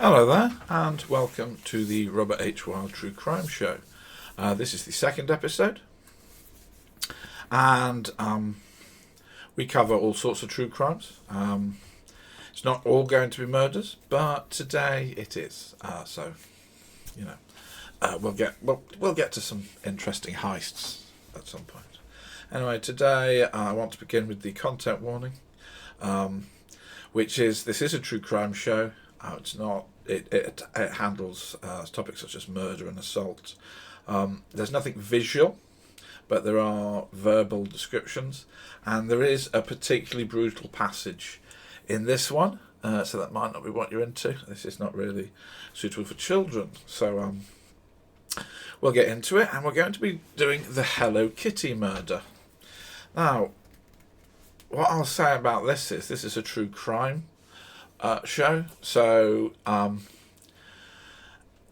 Hello there, and welcome to the Robert H. Wild True Crime Show. This is the second episode, and we cover all sorts of true crimes. It's not all going to be murders, but today it is. We'll get to some interesting heists at some point. Anyway, today I want to begin with the content warning, which is this is a true crime show. It's not. It handles topics such as murder and assault. There's nothing visual, but there are verbal descriptions, and there is a particularly brutal passage in this one. So that might not be what you're into. This is not really suitable for children. So we'll get into it, and we're going to be doing the Hello Kitty murder. Now, what I'll say about this is a true crime show, so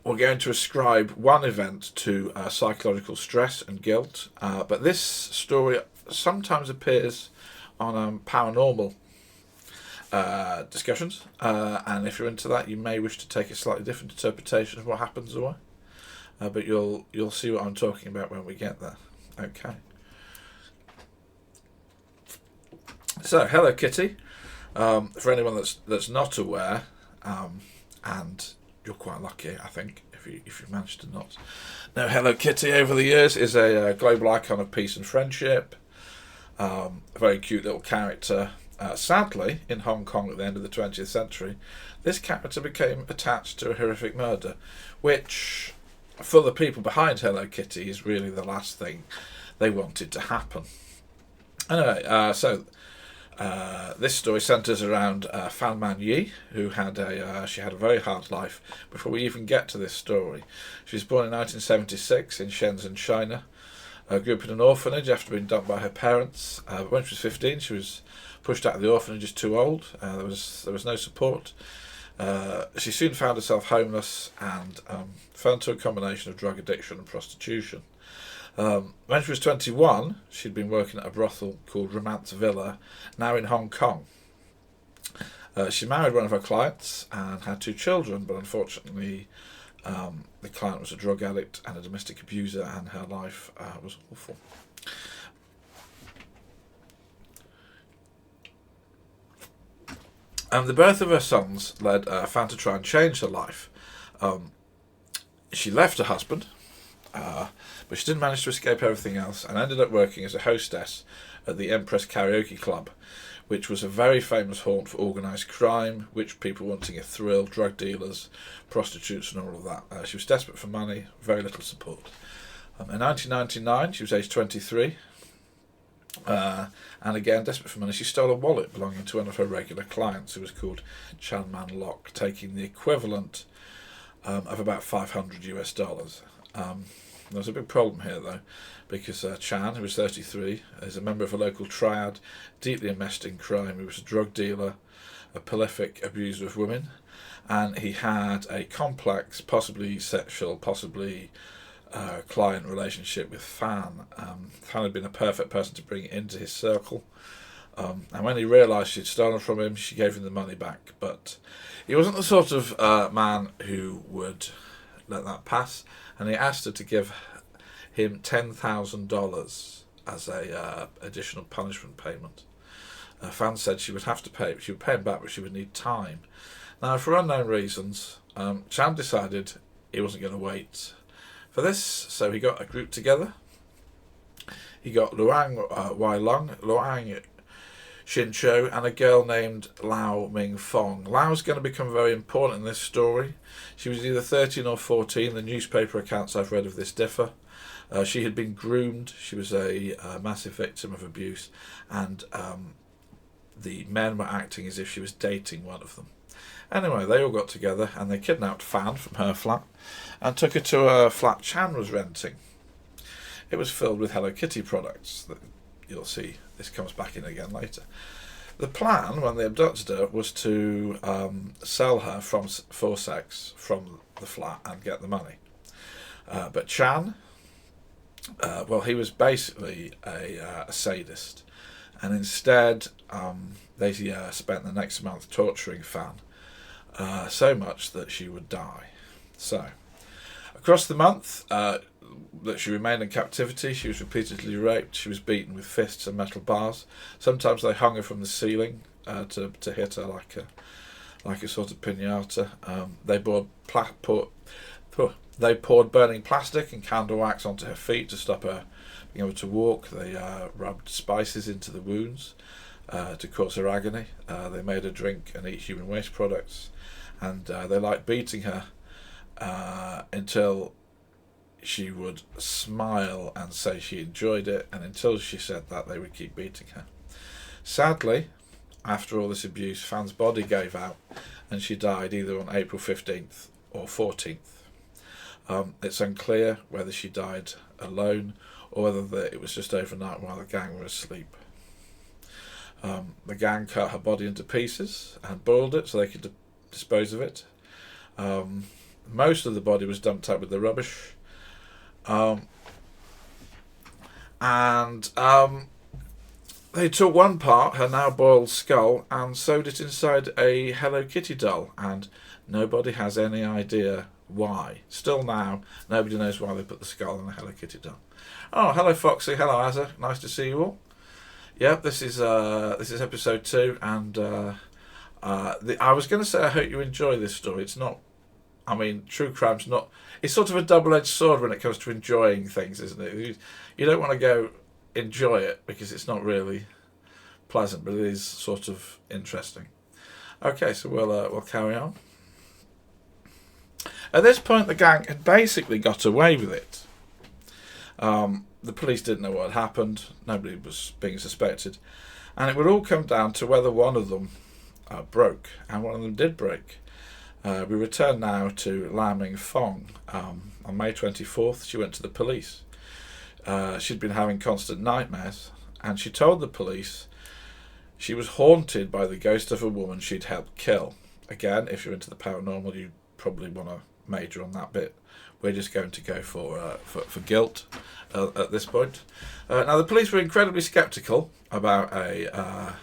we're going to ascribe one event to psychological stress and guilt, but this story sometimes appears on paranormal discussions, and if you're into that, you may wish to take a slightly different interpretation of what happens or why, but you'll see what I'm talking about when we get there. Okay. So, Hello Kitty. For anyone that's not aware, and you're quite lucky, I think, if you managed to not know Hello Kitty over the years, is a global icon of peace and friendship. A very cute little character. Sadly, in Hong Kong at the end of the 20th century, this character became attached to a horrific murder, which, for the people behind Hello Kitty, is really the last thing they wanted to happen. Anyway, this story centres around Fan Man Yi, who had she had a very hard life before we even get to this story. She was born in 1976 in Shenzhen, China. Grew up in an orphanage after being dumped by her parents. When she was 15, she was pushed out of the orphanage as too old. There was no support. She soon found herself homeless and fell into a combination of drug addiction and prostitution. When she was 21, she'd been working at a brothel called Romance Villa, now in Hong Kong. She married one of her clients and had 2 children, but unfortunately the client was a drug addict and a domestic abuser, and her life was awful. The birth of her sons led Fan to try and change her life. She left her husband, but she didn't manage to escape everything else and ended up working as a hostess at the Empress Karaoke Club, which was a very famous haunt for organised crime, rich people wanting a thrill, drug dealers, prostitutes and all of that. She was desperate for money, very little support. In 1999, she was aged 23, and again, desperate for money, she stole a wallet belonging to one of her regular clients, who was called Chan Man Lok, taking the equivalent of about $500. There was a big problem here, though, because Chan, who was 33, is a member of a local triad, deeply enmeshed in crime. He was a drug dealer, a prolific abuser of women, and he had a complex, possibly sexual, possibly client relationship with Fan. Fan had been a perfect person to bring into his circle, and when he realised she'd stolen from him, she gave him the money back. But he wasn't the sort of man who would let that pass, and he asked her to give him $10,000 as a additional punishment payment. Fan said she would have to pay. She would pay him back, but she would need time. Now, for unknown reasons, Chan decided he wasn't going to wait for this, so he got a group together. He got Luang Wai Long, Luang Shin Cho, and a girl named Lau Ming Fong. Lau's going to become very important in this story. She was either 13 or 14. The newspaper accounts I've read of this differ. She had been groomed. She was a massive victim of abuse, and the men were acting as if she was dating one of them. Anyway, they all got together and they kidnapped Fan from her flat and took her to a flat Chan was renting. It was filled with Hello Kitty products. You'll see this comes back in again later. The plan, when they abducted her, was to sell her for sex from the flat and get the money. But Chan, he was basically a sadist, and instead they spent the next month torturing Fan. so much that she would die. So, across the month that she remained in captivity, she was repeatedly raped. She was beaten with fists and metal bars. Sometimes they hung her from the ceiling to hit her like a sort of pinata. They poured burning plastic and candle wax onto her feet to stop her being able to walk. They rubbed spices into the wounds to cause her agony. They made her drink and eat human waste products, and they liked beating her until she would smile and say she enjoyed it, and until she said that, they would keep beating her. Sadly, after all this abuse, Fan's body gave out, and she died either on April 15th or 14th. It's unclear whether she died alone or whether it was just overnight while the gang were asleep. The gang cut her body into pieces and boiled it so they could dispose of it. Most of the body was dumped out with the rubbish. They took one part, her now boiled skull, and sewed it inside a Hello Kitty doll, and nobody has any idea why. Still now, nobody knows why they put the skull in a Hello Kitty doll. Oh, hello Foxy, hello Azza, nice to see you all. Yep, this is episode 2, and I was going to say I hope you enjoy this story. It's not, I mean, true crime's not, it's sort of a double-edged sword when it comes to enjoying things, isn't it? You don't want to go enjoy it because it's not really pleasant, but it is sort of interesting. Okay, so we'll carry on. At this point, the gang had basically got away with it. The police didn't know what had happened. Nobody was being suspected, and it would all come down to whether one of them broke, and one of them did break. We return now to Lam Ming Fong. On May 24th, she went to the police. She'd been having constant nightmares, and she told the police she was haunted by the ghost of a woman she'd helped kill. Again, if you're into the paranormal, you probably want to major on that bit. We're just going to go for guilt at this point. Now, the police were incredibly sceptical about a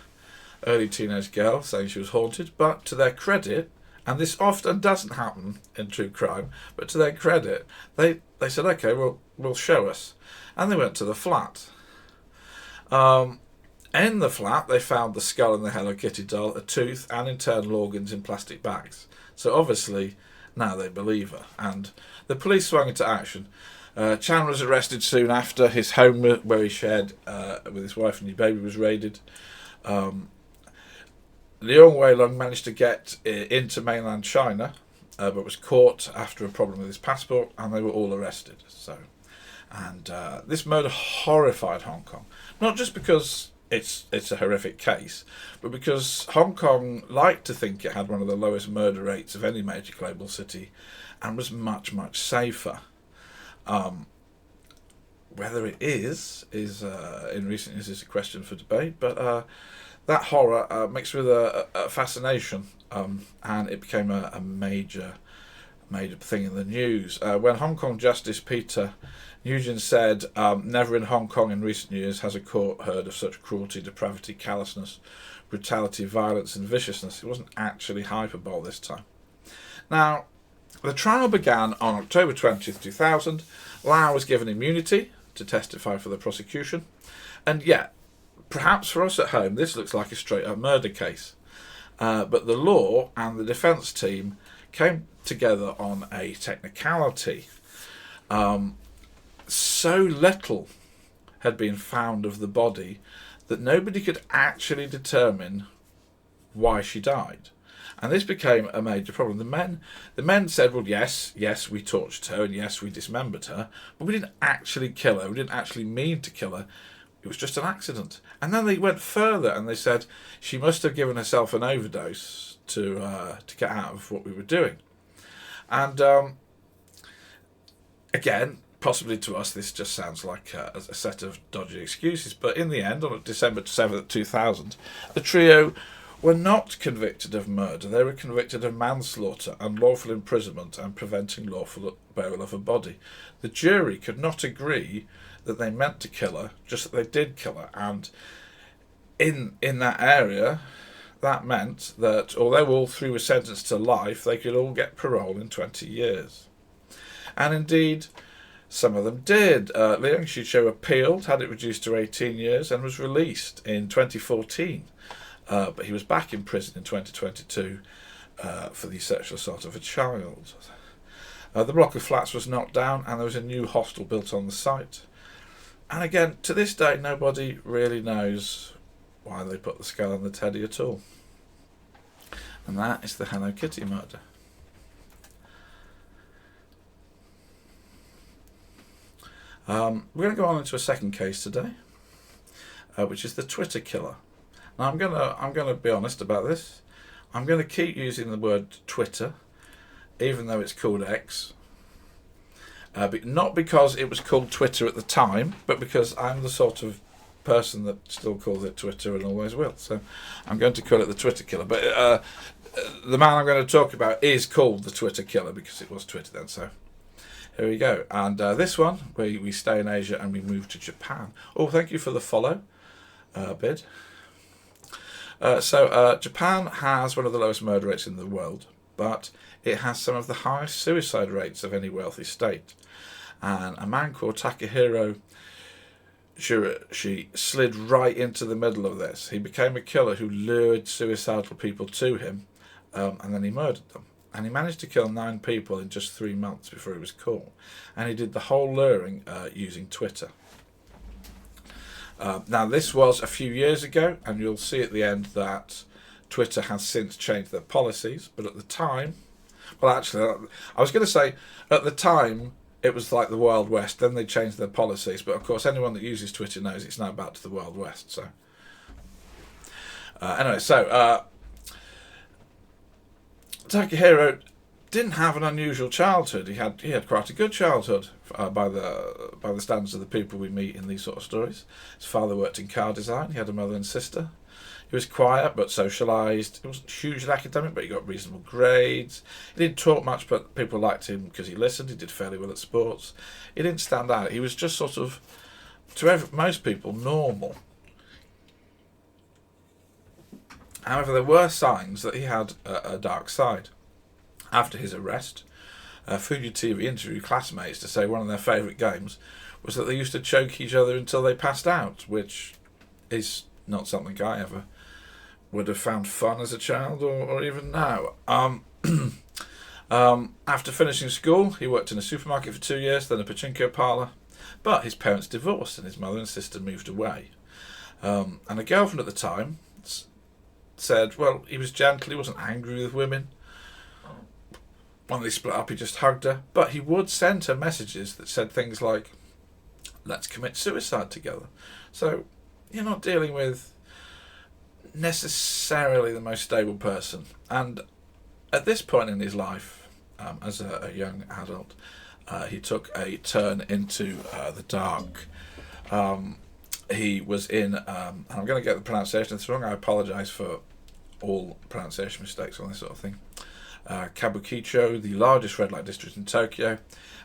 early teenage girl saying she was haunted, but to their credit, and this often doesn't happen in true crime, but to their credit, they said, okay, we'll show us. And they went to the flat. In the flat, they found the skull and the Hello Kitty doll, a tooth, and internal organs in plastic bags. So obviously, now they believe her. And the police swung into action. Chan was arrested soon after. His home, where he shared with his wife and his baby, was raided. Leong Weilong managed to get into mainland China, but was caught after a problem with his passport, and they were all arrested. This murder horrified Hong Kong, not just because it's a horrific case, but because Hong Kong liked to think it had one of the lowest murder rates of any major global city, and was much, much safer. Whether it is in recent years is a question for debate, but that horror mixed with a fascination, and it became a major thing in the news. When Hong Kong Justice Peter Nugent said, never in Hong Kong in recent years has a court heard of such cruelty, depravity, callousness, brutality, violence and viciousness. It wasn't actually hyperbole this time. Now, the trial began on October 20th, 2000. Lau was given immunity to testify for the prosecution, and yet, perhaps for us at home, this looks like a straight-up murder case. But the law and the defence team came together on a technicality. So little had been found of the body that nobody could actually determine why she died. And this became a major problem. The men said, well, yes, we tortured her, and yes, we dismembered her, but we didn't actually kill her. We didn't actually mean to kill her. It was just an accident. And then they went further and they said she must have given herself an overdose to get out of what we were doing. And again, possibly to us, this just sounds like a set of dodgy excuses. But in the end, on December 7th, 2000, the trio were not convicted of murder. They were convicted of manslaughter, unlawful imprisonment, and preventing lawful burial of a body. The jury could not agree that they meant to kill her, just that they did kill her. And in that area, that meant that although all three were sentenced to life, they could all get parole in 20 years. And indeed, some of them did. Liang Xichou appealed, had it reduced to 18 years, and was released in 2014. But he was back in prison in 2022 for the sexual assault of a child. The block of flats was knocked down, and there was a new hostel built on the site. And again, to this day, nobody really knows why they put the skull on the teddy at all. And that is the Hello Kitty murder. We're going to go on into a second case today, which is the Twitter killer. Now I'm gonna be honest about this. I'm going to keep using the word Twitter, even though it's called X. But not because it was called Twitter at the time, but because I'm the sort of person that still calls it Twitter and always will. So I'm going to call it the Twitter killer. But the man I'm going to talk about is called the Twitter killer because it was Twitter then. So here we go. And this one, we stay in Asia and we move to Japan. Oh, thank you for the follow, Bid. Japan has one of the lowest murder rates in the world, but it has some of the highest suicide rates of any wealthy state. And a man called Takahiro Shirashi slid right into the middle of this. He became a killer who lured suicidal people to him, and then he murdered them. And he managed to kill 9 people in just 3 months before he was caught. And he did the whole luring using Twitter. Now, this was a few years ago, and you'll see at the end that Twitter has since changed their policies. But at the time, well, actually, I was going to say, at the time, it was like the Wild West. Then they changed their policies. But, of course, anyone that uses Twitter knows it's now back to the Wild West. So, Takahiro didn't have an unusual childhood. He had quite a good childhood by the standards of the people we meet in these sort of stories. His father worked in car design. He had a mother and sister. He was quiet but socialised. He wasn't hugely academic, but he got reasonable grades. He didn't talk much, but people liked him because he listened. He did fairly well at sports. He didn't stand out. He was just sort of, most people, normal. However, there were signs that he had a dark side. After his arrest, Fuji TV interviewed classmates to say one of their favourite games was that they used to choke each other until they passed out, which is not something I ever would have found fun as a child or even now. After finishing school, he worked in a supermarket for 2 years, then a pachinko parlour, but his parents divorced and his mother and sister moved away. And a girlfriend at the time said, well, he was gentle, he wasn't angry with women. When they split up, he just hugged her. But he would send her messages that said things like, let's commit suicide together. So you're not dealing with necessarily the most stable person. And at this point in his life, as a young adult, he took a turn into the dark. He was in, and I'm going to get the pronunciation wrong, I apologise for all pronunciation mistakes on this sort of thing. Kabukicho, the largest red light district in Tokyo,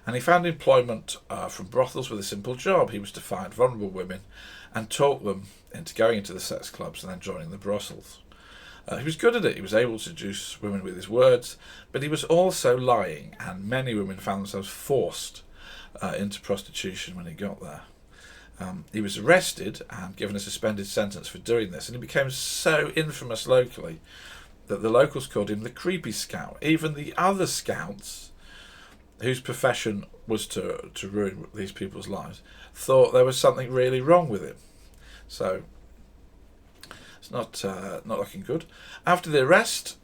and he found employment from brothels with a simple job. He was to find vulnerable women and talk them into going into the sex clubs and then joining the brothels. He was good at it. He was able to seduce women with his words, but he was also lying, and many women found themselves forced into prostitution when he got there. He was arrested and given a suspended sentence for doing this, and he became so infamous locally that the locals called him the Creepy Scout. Even the other scouts, whose profession was to ruin these people's lives, thought there was something really wrong with him. So it's not looking good. After the arrest,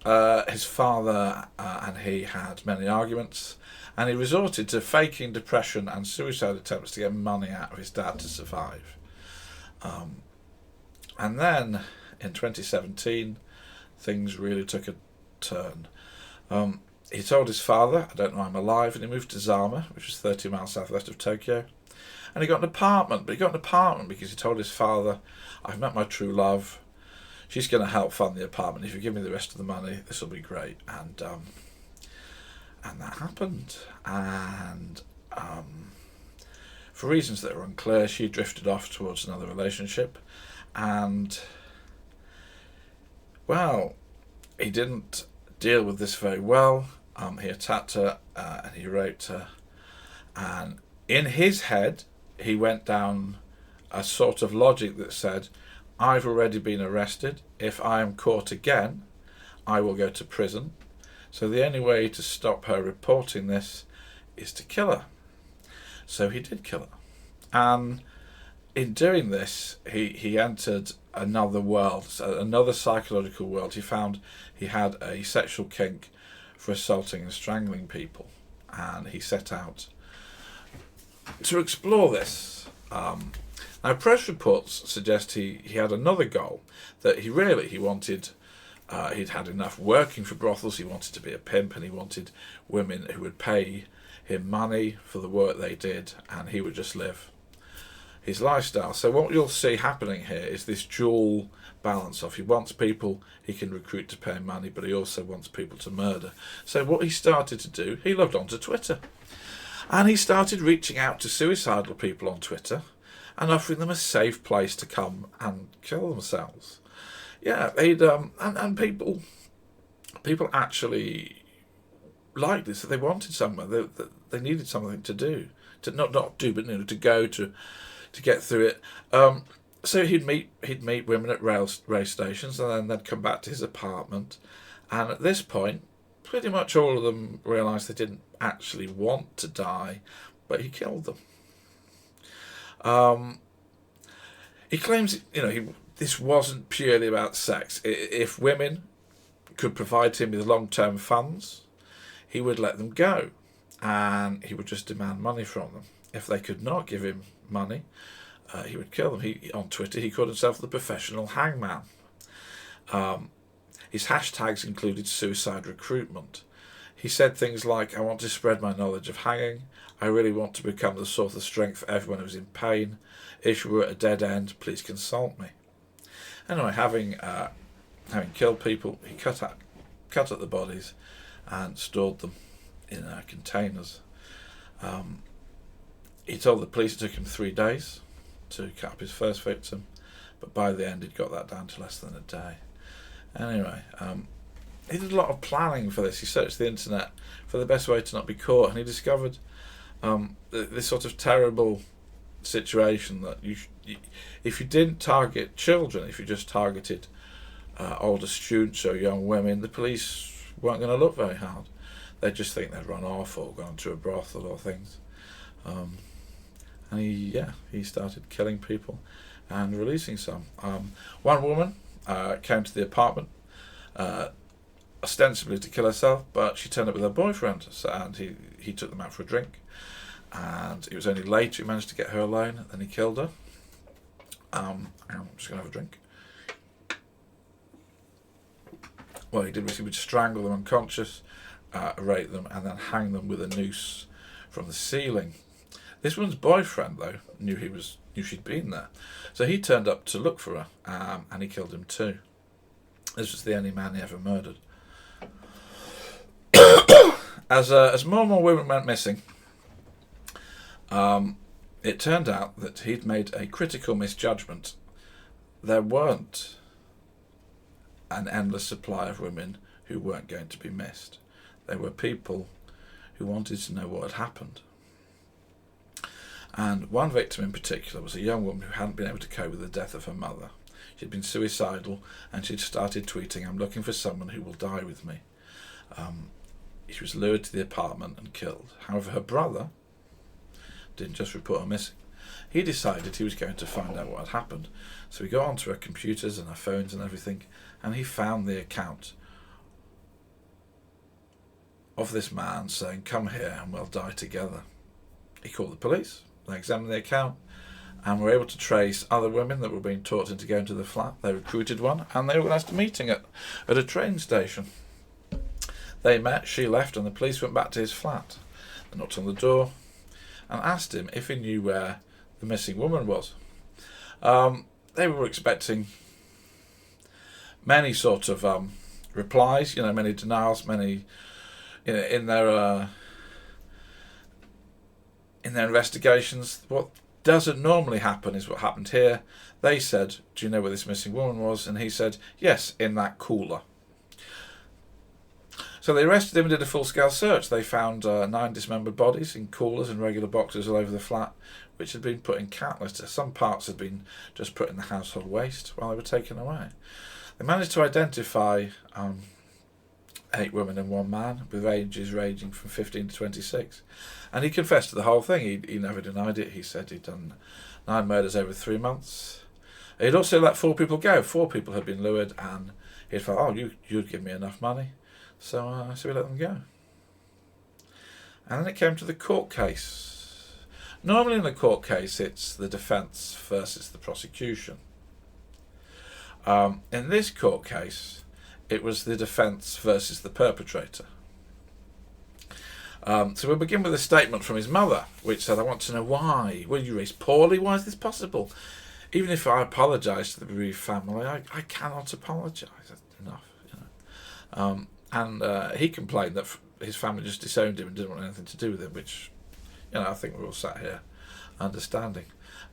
his father and he had many arguments, and he resorted to faking depression and suicide attempts to get money out of his dad to survive. And then in 2017, things really took a turn. He told his father, I don't know I'm alive, and he moved to Zama, which is 30 miles southwest of Tokyo. And he got an apartment, but he got an apartment because he told his father, I've met my true love. She's going to help fund the apartment. If you give me the rest of the money, this will be great. And that happened. And for reasons that are unclear, she drifted off towards another relationship. And Well, he didn't deal with this very well. He attacked her and he raped her. And in his head, he went down a sort of logic that said, I've already been arrested. If I am caught again, I will go to prison. So the only way to stop her reporting this is to kill her. So he did kill her. And in doing this, he entered another world, another psychological world. He found he had a sexual kink for assaulting and strangling people. And he set out to explore this. Now, press reports suggest he had another goal, that he wanted, he'd had enough working for brothels, he wanted to be a pimp, and he wanted women who would pay him money for the work they did, and he would just live his lifestyle. So what you'll see happening here is this dual balance of, he wants people he can recruit to pay him money, but he also wants people to murder. So what he started to do, he logged onto Twitter. And he started reaching out to suicidal people on Twitter and offering them a safe place to come and kill themselves. Yeah, they'd and people actually liked this. That they wanted somewhere. They needed something to do, to not do, but to go to get through it. So he'd meet women at race stations, and then they'd come back to his apartment. And at this point, pretty much all of them realised they didn't actually want to die, but he killed them. He claims, this wasn't purely about sex. If women could provide him with long-term funds, he would let them go, and he would just demand money from them. If they could not give him money, he would kill them. On Twitter, he called himself the professional hangman. His hashtags included suicide recruitment. He said things like, I want to spread my knowledge of hanging. I really want to become the source of strength for everyone who's in pain. If you were at a dead end, please consult me. Anyway, having killed people, he cut up the bodies and stored them in containers. He told the police it took him 3 days to cut up his first victim, but by the end he'd got that down to less than a day. Anyway, he did a lot of planning for this. He searched the internet for the best way to not be caught, and he discovered this sort of terrible situation that if you didn't target children, if you just targeted older students or young women, the police weren't going to look very hard. They'd just think they'd run off or gone to a brothel or things. And he started killing people and releasing some. One woman came to the apartment ostensibly to kill herself, but she turned up with her boyfriend, and he took them out for a drink, and it was only later he managed to get her alone, then he killed her. I'm just going to have a drink. What he did was he would strangle them unconscious, rape them, and then hang them with a noose from the ceiling. This woman's boyfriend, though, knew she'd been there, so he turned up to look for her, and he killed him too. This was the only man he ever murdered. As more and more women went missing, it turned out that he'd made a critical misjudgment. There weren't an endless supply of women who weren't going to be missed. There were people who wanted to know what had happened. And one victim in particular was a young woman who hadn't been able to cope with the death of her mother. She'd been suicidal, and she'd started tweeting, I'm looking for someone who will die with me. She was lured to the apartment and killed. However, her brother didn't just report her missing. He decided he was going to find out what had happened. So he got onto her computers and her phones and everything, and he found the account of this man saying, come here and we'll die together. He called the police. They examined the account and were able to trace other women that were being talked into going to the flat. They recruited one, and they organised a meeting at a train station. They met, she left, and the police went back to his flat. They knocked on the door and asked him if he knew where the missing woman was. They were expecting many sort of replies, many denials, many in their investigations. What doesn't normally happen is what happened here. They said, do you know where this missing woman was? And he said, yes, in that cooler. So they arrested him and did a full-scale search. They found 9 dismembered bodies in coolers and regular boxes all over the flat, which had been put in cat litter. Some parts had been just put in the household waste while they were taken away. They managed to identify 8 women and 1 man with ages ranging from 15 to 26. And he confessed to the whole thing. He never denied it. He said he'd done 9 murders over 3 months. He'd also let 4 people go. 4 people had been lured, and he'd felt, oh, you'd give me enough money. So he let them go. And then it came to the court case. Normally in a court case, it's the defence versus the prosecution. In this court case, it was the defence versus the perpetrator. So we'll begin with a statement from his mother, which said, I want to know why. Were you raised poorly? Why is this possible? Even if I apologise to the bereaved family, I cannot apologise. That's enough. And he complained that his family just disowned him and didn't want anything to do with him, which, I think we're all sat here understanding.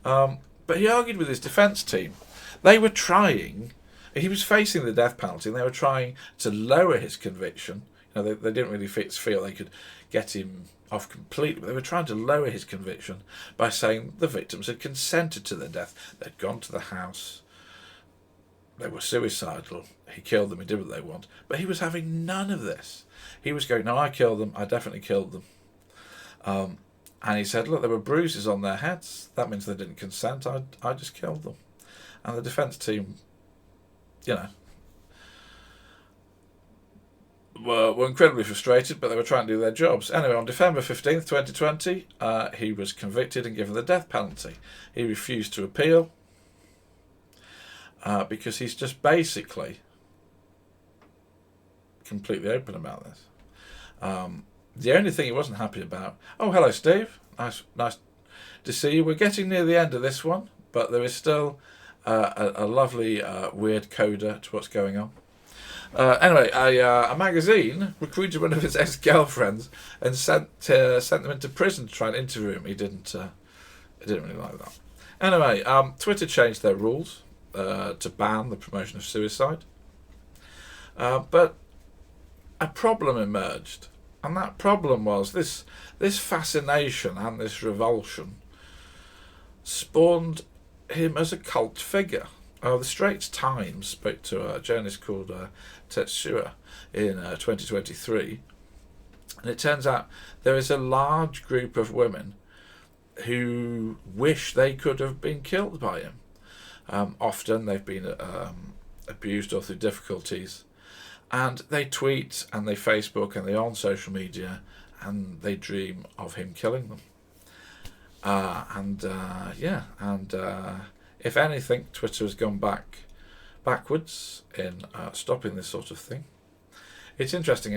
But he argued with his defence team. They were trying, he was facing the death penalty, and they were trying to lower his conviction. They didn't really feel they could get him off completely, but they were trying to lower his conviction by saying the victims had consented to their death. They'd gone to the house. They were suicidal. He killed them. He did what they want. But he was having none of this. He was going, no, I killed them. I definitely killed them. And he said, look, there were bruises on their heads. That means they didn't consent. I just killed them. And the defence team, were incredibly frustrated, but they were trying to do their jobs. Anyway, on December 15th, 2020, he was convicted and given the death penalty. He refused to appeal. Because he's just basically completely open about this. The only thing he wasn't happy about... Oh, hello, Steve. Nice to see you. We're getting near the end of this one, but there is still a lovely weird coda to what's going on. Anyway, a magazine recruited one of his ex-girlfriends and sent them into prison to try and interview him. He didn't really like that. Anyway, Twitter changed their rules to ban the promotion of suicide. But a problem emerged, and that problem was this fascination and this revulsion spawned him as a cult figure. The Straits Times spoke to a journalist called Tetsuya in 2023, and it turns out there is a large group of women who wish they could have been killed by him. Often they've been abused or through difficulties, and they tweet and they Facebook and they're on social media and they dream of him killing them. If anything, Twitter has gone backwards in stopping this sort of thing. It's interesting.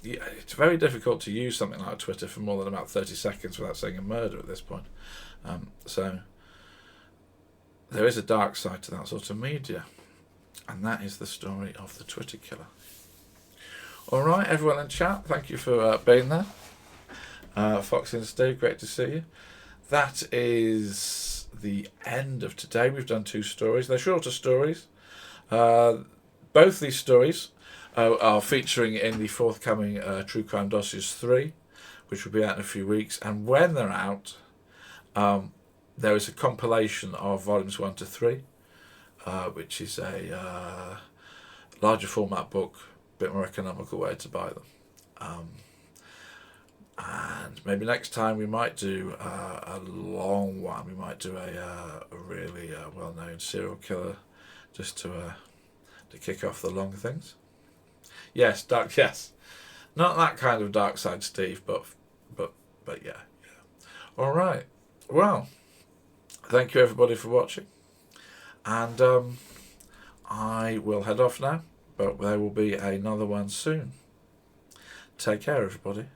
It's very difficult to use something like Twitter for more than about 30 seconds without saying a murder at this point. So there is a dark side to that sort of media, and that is the story of the Twitter killer. All right, everyone in chat, thank you for being there. Foxy and Steve, great to see you. That is the end of today. We've done 2 stories. They're shorter stories. Both these stories are featuring in the forthcoming True Crime Dossiers 3, which will be out in a few weeks. And when they're out, there is a compilation of volumes 1 to 3, which is a larger format book, a bit more economical way to buy them. And maybe next time we might do a long one. We might do a really well-known serial killer, just to kick off the long things. Yes, dark. Yes, not that kind of dark side, Steve, but yeah. All right. Well, thank you everybody for watching, and I will head off now, but there will be another one soon. Take care, everybody.